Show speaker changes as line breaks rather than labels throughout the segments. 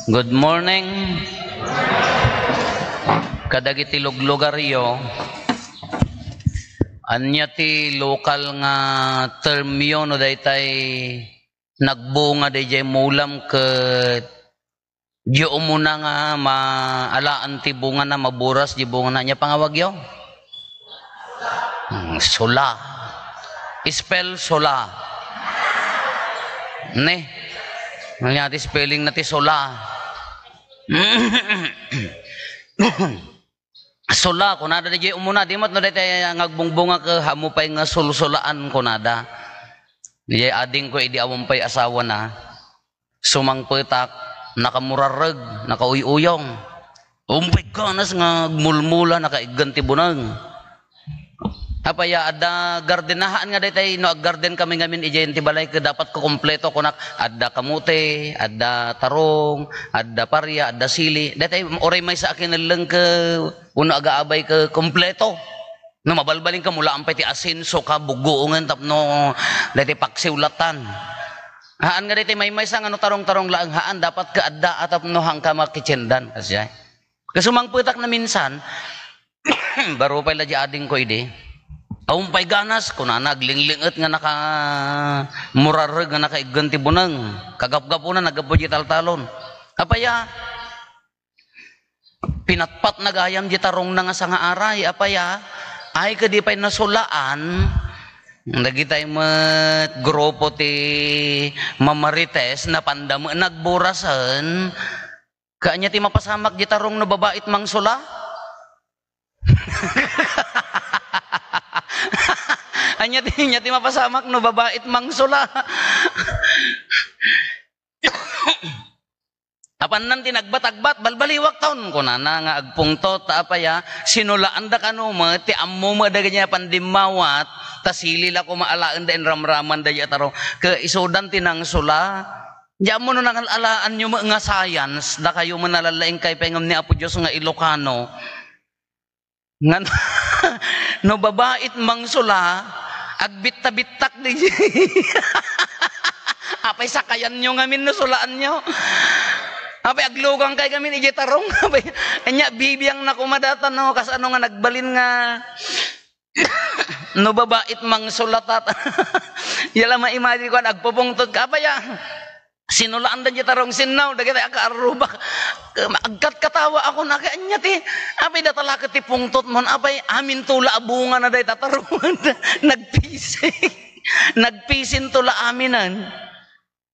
Good morning. Kadagiti luglugaryo. Anya ti lokal nga term yun no daytay nagbunga dayjay mulam ket di umuna nga maalaan ti bunga na maburas di bunga na nya pangawag yo. Sola. Spell sola. Ne. Nga ti spelling na ti sola. Sola kunada di umuna di mat no daytay ngagbungbunga ke hamupay nga sulsulaan kunada. Di ading ko idi awampay asawa na sumangpetak nakamurareg nakauyuyong. Umpay kanas nga mulmula nakaiganti bunang. Apaya ada gardenahan nga daytay no garden kami ngamin ijen ti balay ke dapat ko kompleto kunak ada kamote, ada tarong, ada parya, ada sili. Daytay oray may sa akin lang ke uno aga-abay ke kompleto. No mabalbaling ka mula ampay ti asin so ka bugoongan tapno daytay paksiulatan. Haan nga daytay may sa nga no tarong-tarong laang haan dapat ka adda atap no hangka makichendan kasya. Kasumang putak na minsan baro pala di ading ko idi. Aumpay ganas kuna naglinglinget nga naka murareg nga nakaiganti bunang kagapgapunan nagapuji taltalon apaya pinatpat nagayam di tarong na nga sa nga aray apaya ay kadipay nasulaan nagitay met grupo ti mamarites na pandam nagburasan kanya ti mapasamak di tarong na babait mangsula. Anya ti mapasamak no babait mangsula. Apan nan tinagbat-agbat balbaliwak taon ko na nga agpungtot ta apaya sinulaan da kano mo ti ammo mo da ganya pandimawat ta silila ko maalaan da ramraman da yataro ke isudan tinang sula. Diyan mo no nakalaan nyo nga science da kayo manalalaing kay pengam ni Apo Diyos nga Ilocano. Nga no babait mangsula agbit-bitak di apay sakayan nyo ngamin no sulaan nyo apay aglugang kay ngamin igitarong apay anya bibiyang na kumadatan no kas ano nga nagbalin nga no babait mangsulatat yala maimagine ko agpupungtot ka apay sinulaan dan jitarong sinaw dagiti akaaruba agkat katawa ako na kanya ti apay datala ket ti pungtot mon apay amin tula bunga na day tatarong nagpisin tula aminan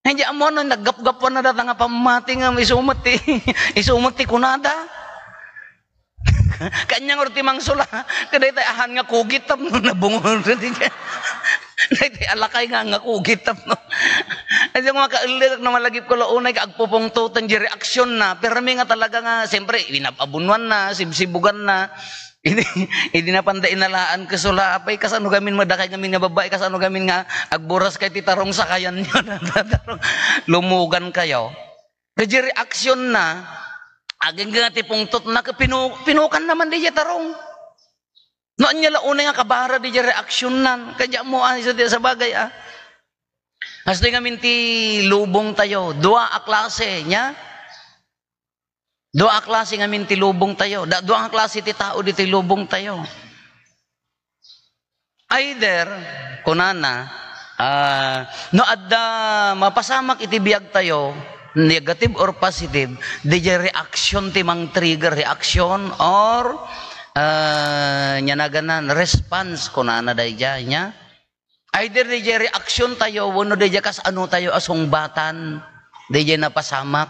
hindi amo no naggapgapan na data nga pamati nga isumot ti kunada kanyang urti mangsula kaday tay ahan nga kugitam no nabungol di daytay alakay nga kugitam no. Kasi mga kailig na malagip ko launay kaagpupungtutan di reaksyon na pero may nga talaga nga siyempre inapabunuan na sibsibugan na hindi na panday nalaan kasula apay kasano gamin madakay gamin nga babae kasano gamin nga agburas kay titarong sakayan nyo lumugan kayo kasi reaksyon na aging nga tipungtot na pinukan naman di tarong noon niya launay nga kabara di reaksyon na kaya mo sa bagay Hasta nga minti lubong tayo, dua a klase nya. Dua a klase nga minti lubong tayo, dua a klase ti tao diti lubong tayo. Either kunana no adda mapasamak iti biag tayo, negative or positive, di reaction ti mang trigger reaction or nya naganan response kunana dayja nya. Either DJ reaction tayo, wano DJ kas ano tayo asungbatan, DJ napasamak.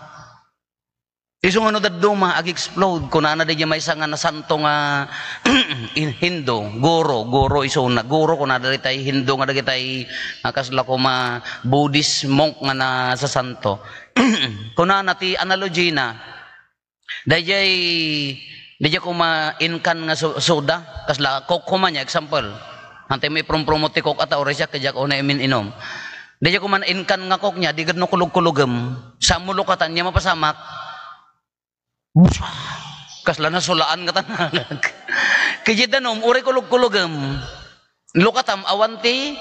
Isong ano daduma, ag-explode, kung na DJ may isang na santo nga Hindu, guro isong na, guro kung na tayo Hindu nga dagi tayo, kasla ko ma Buddhist monk nga na sa santo. Kung na ti analogy na, DJ ko ma-inkan nga soda, kasla kokuma niya, example, Hantay may promote kok ata ora siya kajak ona imin inom. Daya ko man inkan nga kok niya digad no kulog-kulogem. Sa mulukatan niya mapasamak. Kasla na sulaan ka tanag. Kaya danom uri kulog-kulogem. Lukatam awanti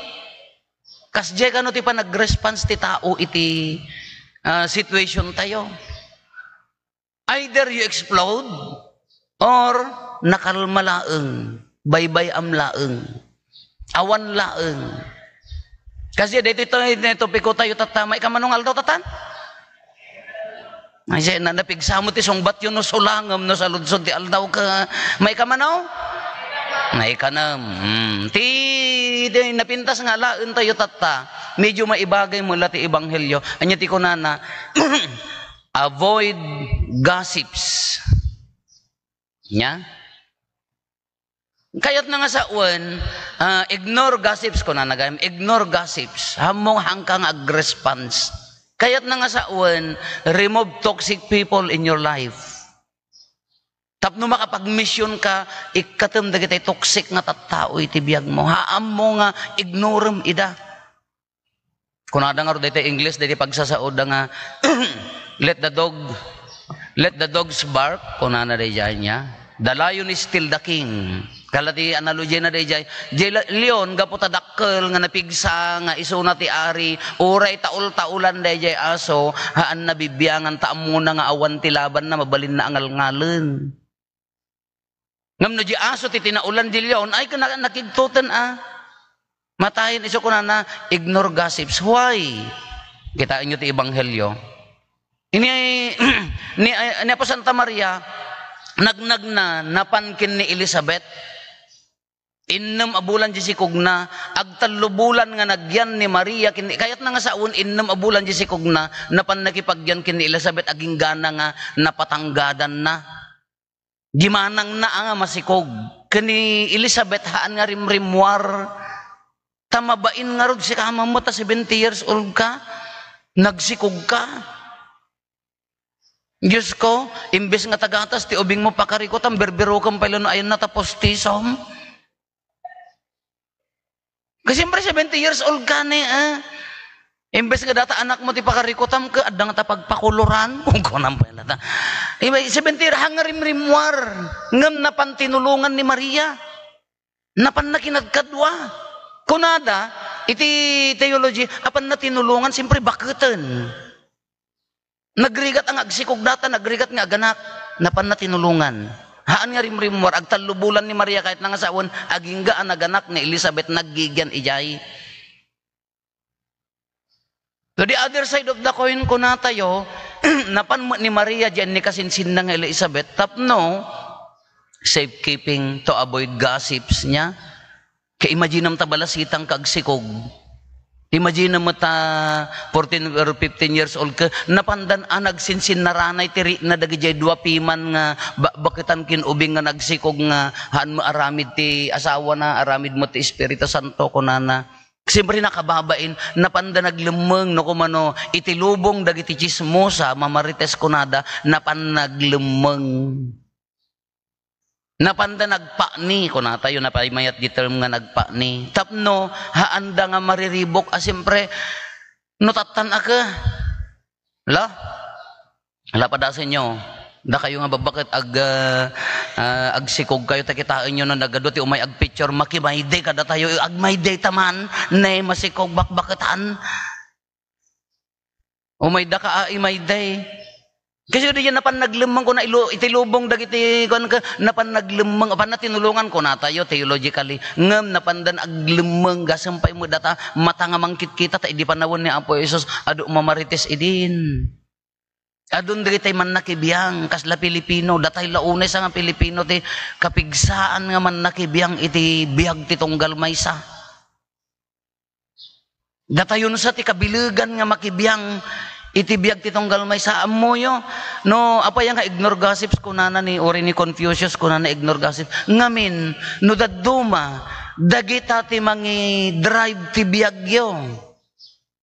kasjay kano ti pa nag-response ti tao iti situation tayo. Either you explode or nakalma laeng, baybay am laeng, awan laeng. Kasi dito topiko tayo tatamay ka manungal daw tatan. Ay siya na napigsamot ti sungbat yun no sulangam no sa ludsod ti aldaw ka may kamanaw? May kanam. Ti napintas nga laen tayo tata. Medyo maibagay mo ti ebanghelyo. Anya ti kunana avoid gossips. Nya? Kayat na nga sa uwan, ignore gossips ko na nagayam. Ignore gossips. Hamong hangkang ag-response. Kayat na nga sa uwan, remove toxic people in your life. Tapno makapag-mission ka, ikatam da kitay toxic nga tattao iti biyag mo. Haam mo nga, ignorem ida. Kung nada nga ro dito English, dito pagsasaod nga, let the dogs bark, kung nana day niya. The lion is still the king. Kalati analogy na day jay. Leon gaputa dakkel nga napigsa nga isuna ti ari, uray taul-taulan day jay aso, haan nabibiyangan ta muna nga awan ti laban na mabalin na angal-ngalen. Ngam no di aso ti tinaulan di leon ay kana nakigtutan Matayin iso ko na ignore gossips. Why? Kita inyo ti ebanghelyo. Ni Apo Santa Maria nagnag na napankin ni Elizabeth. Innam abulan di si kugna, agtalo bulan nga nagyan ni Maria, kayat na nga saun, innam abulan di si kugna, napan nakipagyan kin ni Elizabeth, aging gana nga napatanggadan na. Gimanang na nga masikog. Kani Elizabeth haan nga rimrimwar, tamabain nga rod si kama mo, ta 70 years old ka, nagsikog ka. Diyos ko, imbes nga tagatas, ti ubing mo pakarikot, ang berbero kang pala na ayon na tapos tisom. Kasi siyempre 70 years old ka na Imbes nga data anak mo ti pakarikotam ka adang ta pagpakuluran kung kunam pa nata. 70 hangarimrimwar ngem napan tinulungan ni Maria. Napan na kinagkadwa. Kunada iti theology apan na tinulungan siyempre baketen. Nagrigat ang agsikog data, nagrigat nga aganak, napan na tinulungan. Haan nga rimrimwar, agtalubulan ni Maria kahit nangasawon, aging gaan naganak ni Elizabeth, naggigyan ijay. So the other side of the coin ko na tayo, napan ni Maria dyan ni kasinsin ng Elizabeth, tapno, safekeeping to avoid gossips niya. Kaya imagine ang tabalasitang kagsikog. Imagine mo ta 14 or 15 years old ka napandan nagsinsin na ranay tiri na dagijay dua piman nga bakitan kinubing nga nagsikog nga haan mo aramid ti asawa na aramid mo ti Espiritu Santo kunana. Siyempre nakababain napanda naglemeng no kumano itilubong dagiti chismosa mamarites kunada napan naglemeng. Napanda nagpakni, kung na tayo napaimayat di term nga nagpakni. Tapno, haanda nga mariribok, siyempre, nutatan ka. Hala pada sa inyo. Da kayo nga babakit agsikog kayo, takitain nyo na nagadoti, umay agpicture, makimayday kada tayo, agmayday taman, na masikog bakbakitan. Umay da ka imayday. Kasi diyan napan naglemang ko na itilubong dagiti kon ka napan naglemang apan na tinulungan ko na tayo theologically ngem napandan aglemang gasampay mo data mata nga mangkit kita ta idi panawon ni Apo Jesus adu mamarites idin. Adun dagiti man nakibiyang kasla Pilipino datay launay sa nga Pilipino ti kapigsaan nga man nakibiyang iti biag ti tunggal maysa. Datayon sa ti kabilegan nga makibiyang iti biag titonggal may sa amoyo no apa yang ignore gossips kunana ni ori ni Confucius kunana ignore gossip ngamin no daduma dagita ti mangi drive ti biagyo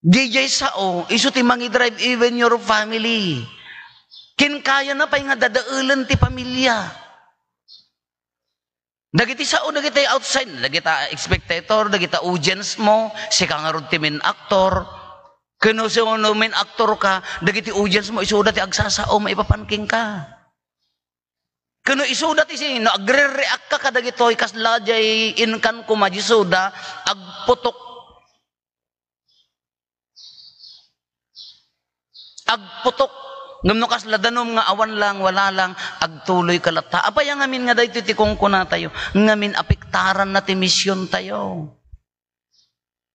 DJ sao isu ti mangi drive even your family kinkaya na pay nga dadaulen ti pamilya dagiti sao dagiti outside dagita spectator dagita audience mo si kangarod ti main actor. Kano sa main aktor ka, dagiti audience mo, isuda ti agsasao, maipapanking ka. Kano isuda ti sino, agre-react ka kadagitoy, kaslajay inkan kumajisuda, agputok. Agputok, Ngam no kasla danom nga awan lang, wala lang, agtuloy kalata. Apa yang ngamin nga dahito tikong kuna tayo, ngamin apektaran na ti misyon tayo.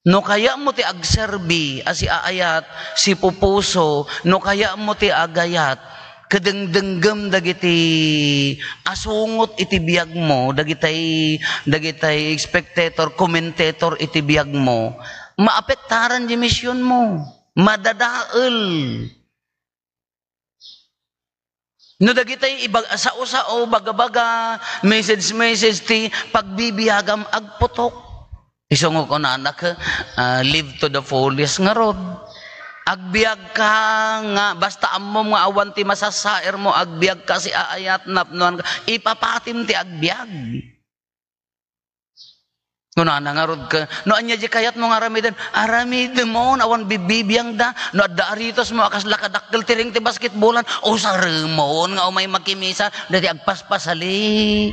No kaya mo ti agserbi, asi aayat, si pupuso, no kaya mo ti agayat, kadengdenggem dagiti asungot iti biyag mo, dagitay spectator, commentator iti biyag mo, maapektaran di misyon mo, madadael. No dagitay sa usao baga-baga message ti pagbibiyagam agputok. Isungo ko na anak live to the fullest nga rod. Agbiag ka nga basta amom nga awan ti masasaer mo agbiag ka si aayat napnuan ka ipapatim ti agbiag. Kuno na nga rod ka no anya di kayat mo nga aramiden mo awan bibibiyang da no adda aritos mo akas lakadakkel tiring ti basketbolan o saremon nga umay makimisa dati agpaspasali.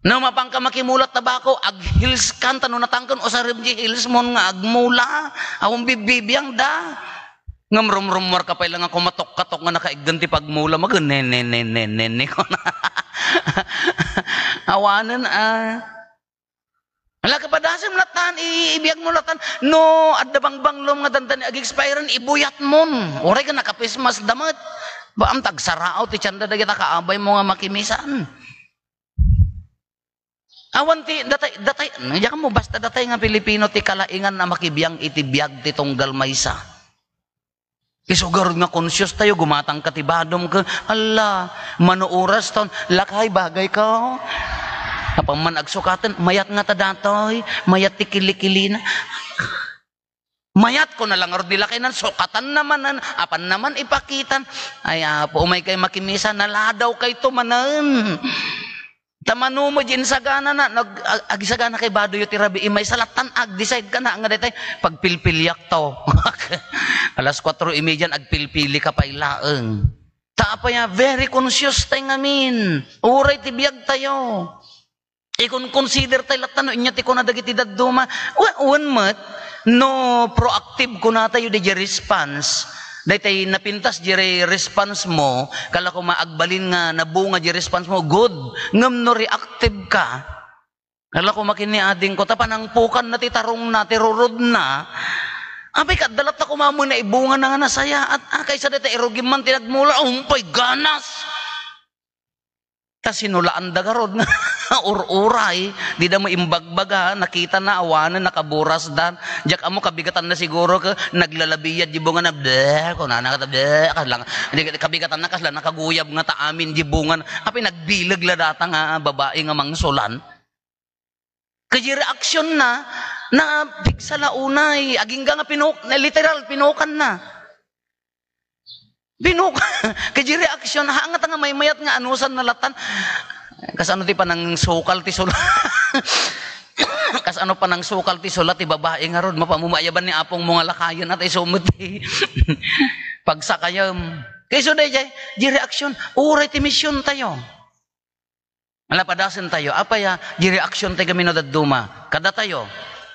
No mapangka makimulat tabako ag hills kan tanu natangken o sarem di hills mon nga agmula awon bibibiyang da ngam rumrumor ka pa lang ako matok-katok nga nakaigdan ti pagmula magnenenenenen ko na awanen ala kapadasem latan ibiyag mo latan no adda bangbang nga dandan ag-expirean ibuyat mon oray ka nakapismas damat ba am tagsarao ti tianda dagita kaabay mo nga makimisan. Awan ti datay ya mo basta datay nga Pilipino ti kalaingan na makibiyang iti biyag ti tunggal maysa. Isugarod nga conscious tayo gumatang katibadom ka ala manuoras taon lakay bagay ka. Kapag man agsukatan mayat nga tadatoy mayat ti kilikilina. Mayat ko na lang ordila kay nan sukatan naman apan naman ipakitan ay po umay kay makimisa naladaw kay tumanan. Tamano mo din sagana na agisagana kay baduyo ti rabi imay salatan ag-decide ka na nga detay pagpilpilyak to. Alas 4:30 agpilpili ka pa ilaeng. Taapa ya very conscious tay ngamin. Uray ti biyag tayo. Ikon consider tay latan no inya ti kuna dagiti dadduma. One month no proactive kuna tayo di response. Dahil napintas jire response mo, kala ko maagbalin nga nabunga jire response mo, good. Ngam no reactive ka. Kala ko makiniading ko, tapanangpukan na titarong na, tirurod na. Abay ka, dalat na kumamo na ibunga na nga nasaya. At kaysa dito, irugim man tinagmula, umpay, ganas. Ta sinulaan dagarod nga ururay di da mo imbagbaga nakita na awanan nakaburas dan jak amo kabigatan na siguro ka naglalabiyad di bunga na bleh ko na lang kabigatan na kasla nakaguyab nga ta amin di bungan api nagbilag la data nga babae nga mangsulan kay reaksyon na piksa la unay aging nga literal pinukan na kaya reaksyon, hangat nga may mayat nga anusan na latan. Kasano ti pa nang sukal ti sulat. Kasano pa nang sukal ti sulat, ti babae nga ron, mapamumayaban ni apong mga lakayan at isumuti. Pagsakayam. Kaya so day, di reaksyon, uray ti misyon tayo. Malapadasin tayo, apa ya, di reaksyon tayo kami no daduma. Kada tayo,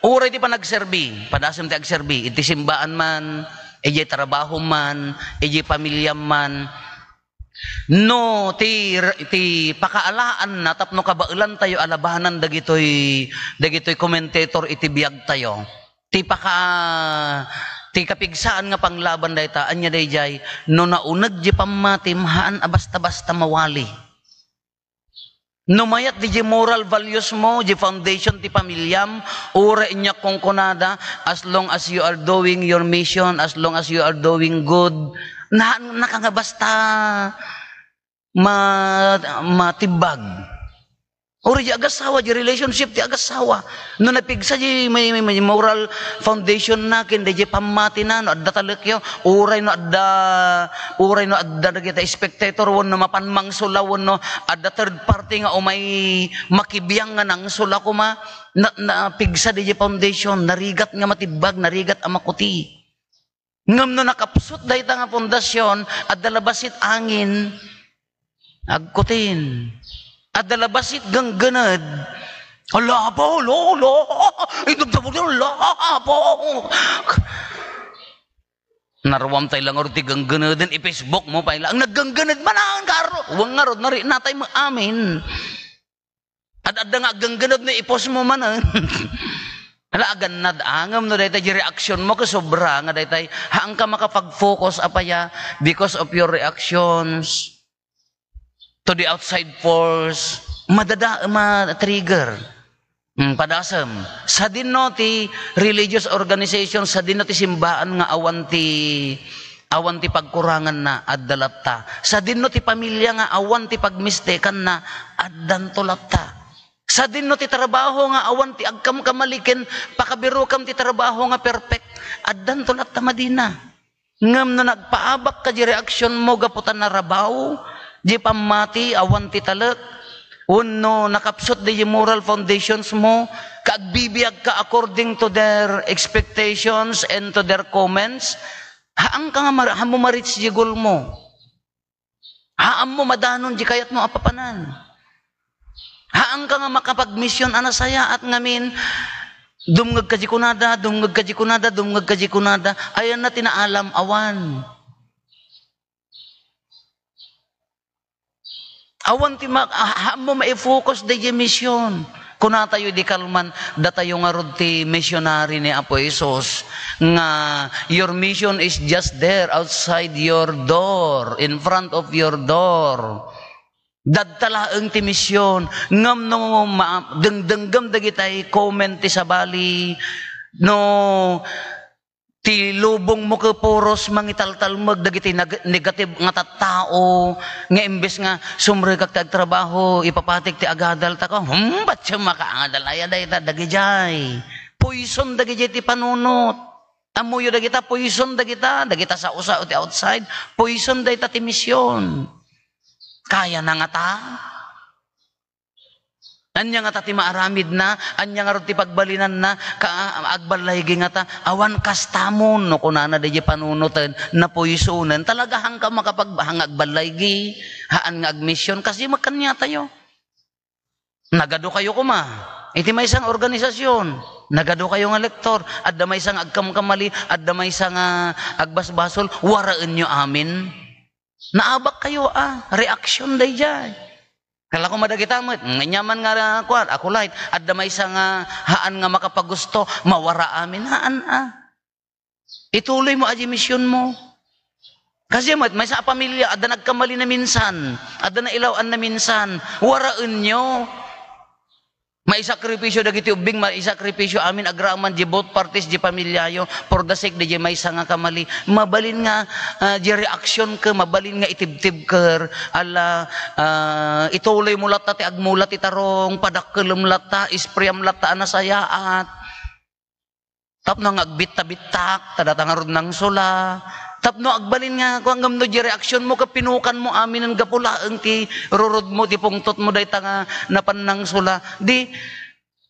uray ti pa nagserbi, padasin tayo agserbi, iti simbaan man, iji trabaho man, iji pamilya man. No, ti pakaalaan na tapno kabailan tayo alabahanan dagitoy commentator iti biyag tayo. Ti kapigsaan nga panglaban dayta anya dayjay no nauneg ji pammatim haan basta-basta mawali. No mayat di moral values mo, di foundation ti pamilyam, ura inya kong kunada, as long as you are doing your mission, as long as you are doing good, nakangabasta matibag. Ura di agasawa, di relationship di agasawa. No napigsa di may moral foundation nakin, di pamati na, no adda talakyo, uray no adda kita spectator, no mapanmang sula, no adda third party nga o may makibiyang nga nang sula ko na pigsa di foundation, narigat nga matibag, narigat amakuti. Ngam no nakapsut dahi nga pundasyon, adda labasit angin, agkutin. At dalabasit gangganad. Ala po, lolo. Idugtapos yun, ala po. Naruwam tayo lang orti gangganadin, i-Facebook mo pa ilang, naggangganad manaan karo. Huwag nga rod, nari natay mo amin. At nga gangganad na ipos mo manan. Hala, ganad angam no daytay reaction mo ka sobra nga daytay haang ka makapag-focus apaya because of your reactions to the outside force ma-trigger. Padasam. Sa dinno ti religious organization, sa dinno ti simbaan nga awan ti pagkurangan na addalatta. Sa dinno ti pamilya nga awan ti pagmistekan na addan tulatta. Sa dinno ti trabaho nga awan ti agkam kamaliken pakabiro kam ti trabaho nga perfect addan tulatta madina. Ngam na nagpaabak ka di reaksyon mo gaputan na rabaw, di pamati awan ti talek. Uno, nakapsot di moral foundations mo, kaagbibiyag ka according to their expectations and to their comments, haang ka nga mo marits di goal mo. Haang mo madanon di kayat mo apapanan. Haang ka nga makapag-mission anasaya at ngamin, dumngag ka di kunada, ayan na tinaalam awan. Awan ti mo ma-focus di mission. Kuna tayo di kalman, datayo nga rod ti missionary ni Apo Isos, nga your mission is just there outside your door, in front of your door. Dadtalaeng ti mission, ngam no dengdenggam dagitay comment ti sabali, no ti lubong mo ka poros mangitaltal magdagiti negative nga tattao nga imbes nga sumre kag trabaho ipapatik ti agadal ta ko ba't siya makaangadal aya dayta dagijay poison dagijay ti panunot amuyo dagita poison dagita sa usa o ti outside poison dayta ti misyon kaya na nga ta. Anya nga ta ti maaramid na, anya nga ti pagbalinan na, agbalay nga ta, awan kastamon, no kunana di panunutan, na poisonan, talaga hang ka makapagbahang agbalay haan nga agmisyon, kasi magkanya tayo. Nagado kayo kuma, iti may isang organisasyon, nagado kayo nga lektor, at may isang agkamkamali, at may isang agbasbasol, waraan nyo amin. Naabak kayo reaction day dyan. Kala ko madagita mo, nyaman nga kuan, ako light, at damay sa nga haan nga makapagusto, mawara amin, haan Ituloy mo aji misyon mo. Kasi may sa pamilya, ada nagkamali na minsan, ada na ilawan na minsan, waraan nyo. May sakripisyo dagiti ubing, may sakripisyo amin agraman di both parties di pamilyayo for the sake di may nga kamali. Mabalin nga di reaction ka, mabalin nga itibtib ka, ala ituloy mo lata ti agmulat itarong padakkelem lata ispriyam lata anasayaat. Tapno nga agbita-bitak tadatangarod ng sula. Tapno agbalin nga kung hanggang no di reaksyon mo kapinukan mo amin ang gapulaang ti rurod mo ti pungtot mo day tanga napanang sula di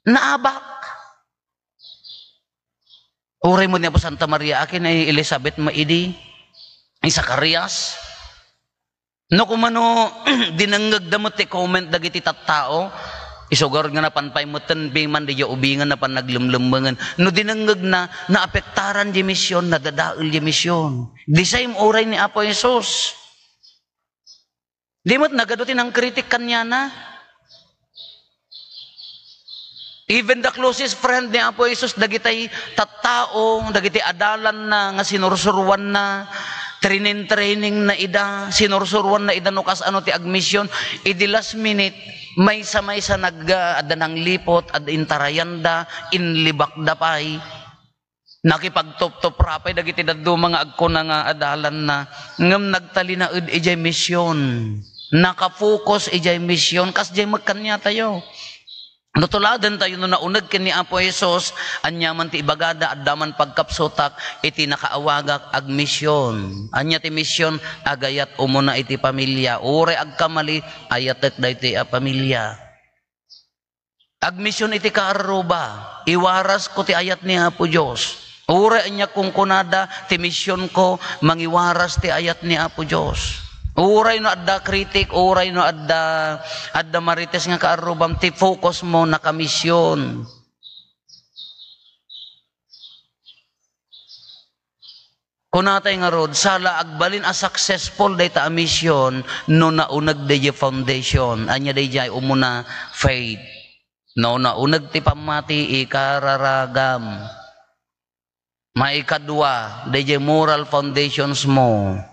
naabak. Uray mo niya po Santa Maria akin ay Elizabeth maidi ay Zacarias no kumano dinanggag damot ti comment dagiti tattao isugar nga napanpay mo tanbiman di ubingan na pan naglumlumangan no dinanggag na naapektaran di misyon nadadaol di misyon the same oray ni Apo Jesus di mo't nagadutin ang kritik kanya na even the closest friend ni Apo Jesus dagitay tattao dagiti adalan na nga sinursuruan na training na ida sinursuruan na ida nukas ano ti agmisyon idi last minute may sa nag-ada ng lipot at intarayanda inlibak dapay nakipagtop-top rapay dagiti daddo mga agko na nga adalan na ngam nagtali na ijay misyon nakapokus ijay misyon kas jay magkanya tayo nutuladan tayo no naunag kini Apo Jesus anyaman ti ibagada addaman pagkapsotak iti nakaawagak ag misyon anya ti misyon agayat umuna iti pamilya ure agkamali ayatek dayti a pamilya ag misyon iti kaaruba iwaras ko ti ayat ni Apo Dios ure anya kung kunada ti misyon ko mangiwaras ti ayat ni Apo Dios uray no adda kritik, uray no adda marites nga kaarubam ti focus mo na kamisyon. Kunatay nga rod, sala agbalin a successful dayta a mission no naunag day foundation. Anya day jay umuna faith. No naunag ti pamati ikararagam. Maikadwa, day moral foundations mo.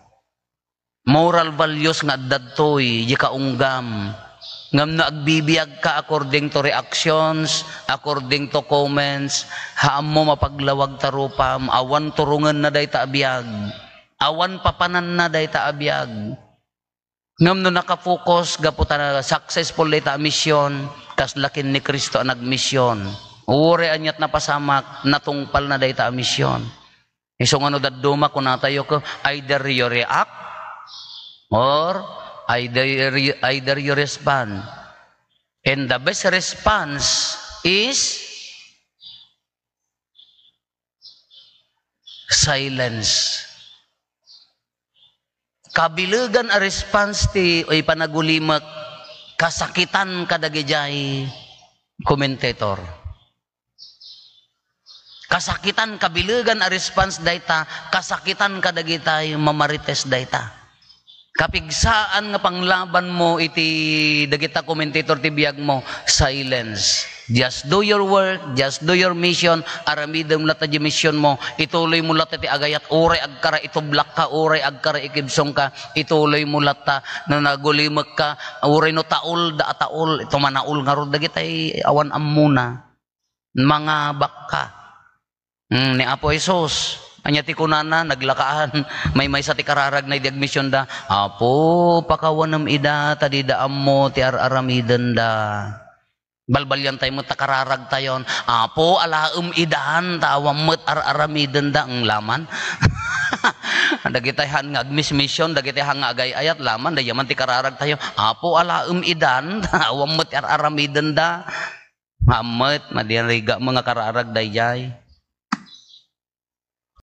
Moral values nga dadtoy, di kaunggam. Ngam na agbibiyag ka according to reactions, according to comments, haam mo mapaglawag tarupam, awan turungan na day taabiyag, awan papanan na day taabiyag. Ngam no nakafocus, gaputa na successful day ta mission, kas lakin ni Kristo ang nagmisyon. Uri anyat na pasamak, natungpal na day ta mission. Isong ano daduma kung natayo ko, either you react, or either you respond. And the best response is silence. Kabilugan a response ti o panagulimak kasakitan kadagijay commentator. Kasakitan kabilugan a response dayta, kasakitan kadagitay mamarites dayta. Kapigsaan nga panglaban mo iti dagita commentator ti biyag mo, silence. Just do your work, just do your mission, aramidem lata di mission mo, ituloy mo lata ti agayat, ore agkara itublak ka, ore agkara ikibsong ka, ituloy mo lata na nagulimak ka, ore no taul da taul, ito manaul nga ro dagitay awan amuna, mga bakka. Ni Apo Jesus, anya ti kunana naglakaan may sa ti kararag na idiagmisyon da, Apo pakawanam ida tadi daam mo ti aramiden da. Balbalyan tayo mo takararag tayon, Apo alaum idahan tawam met aramiden da ang laman. Dagitahan nga agmis-mission, dagitahan nga agay ayat laman dayaman ti kararag tayo, Apo alaum idan tawam met aramiden da. Hamet madiyan riga mga kararag dayay.